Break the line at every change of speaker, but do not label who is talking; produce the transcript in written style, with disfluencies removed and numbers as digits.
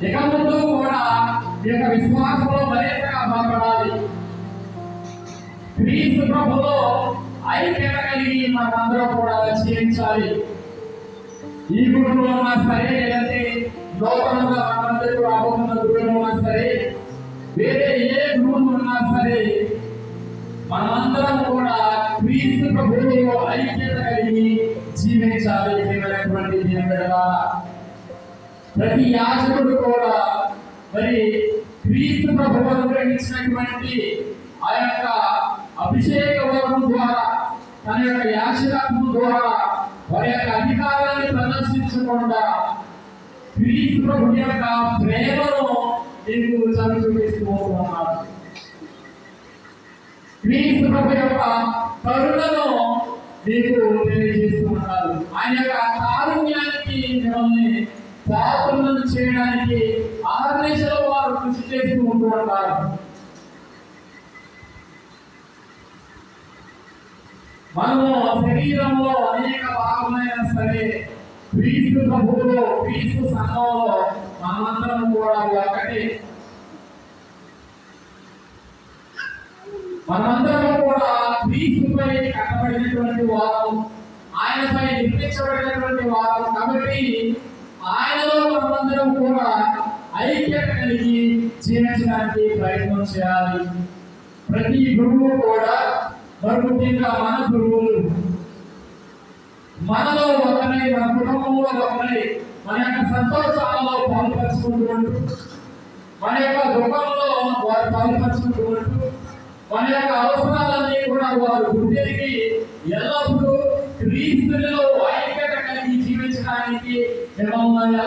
ఇక ముందు కూడా ఈ యొక్క విశ్వాసంలో మరింతగా బలపడాలి. క్రీస్తు ప్రభులో ఐక్యత కలిగి మనమందరం కూడా జీవించాలి. ఈ గురువులో ఉన్నా సరే, లేదంటే లోకంలో మనందరూ రాబోతున్న గురువులో ఉన్నా సరే, వేరే ఏ గురువులు ఉన్నా సరే, మనమందరం కూడా క్రీస్తు ప్రభువులో ఐక్యత కలిగి జీవించాలి. ప్రతి యాజకుడు కూడా మరి క్రీస్తు ప్రభువు అనుగ్రహించినటువంటి ఆ యొక్క అభిషేక వరం ద్వారా, తన యొక్క యాజకత్వం ద్వారా వారి యొక్క అధికారాన్ని ప్రదర్శించకుండా క్రీస్తు ప్రభు యొక్క ప్రేమను నీకు చూపిస్తూ ఉన్నారు. క్రీస్తు ప్రభు యొక్క కరుణను నీకు తెలియజేస్తూ ఉన్నారు. ఆయన యొక్క కారుణ్యానికి మిమ్మల్ని పాత్రలను చేయడానికి ఆర్నేశలో వారు కృషి చేస్తూ ఉంటూ ఉంటారు. మనము శరీరంలో అనేక భాగమైనా సరే, క్రీస్తు ప్రభువులో, క్రీస్తు సంఘంలో మనమందరం కూడా ఒకటి. మనమందరం కూడా క్రీస్తుపై కట్టబడినటువంటి వారు, ఆయనపై నిర్మించబడినటువంటి వారు. కాబట్టి ఆయనలో మనమందరం కూడా ఐక్యత కలిగి జీవించడానికి ప్రయత్నం చేయాలి. ప్రతి గురువు కూడా, మరి ముఖ్యంగా మన గురువులు మనలో ఒకరై, మన కుటుంబంలో ఒకరై, మన యొక్క సంతోషాలలో పాల్పంచుకుంటూ, మన యొక్క దుఃఖంలో వారు పాల్పంచుకుంటూ, మన యొక్క అవసరాలన్నీ కూడా వారు గుర్తిరిగి ఎల్లప్పుడూ క్రీస్తులో ఐక్యత కలిగి జీవించడానికి మిమ్మల్ని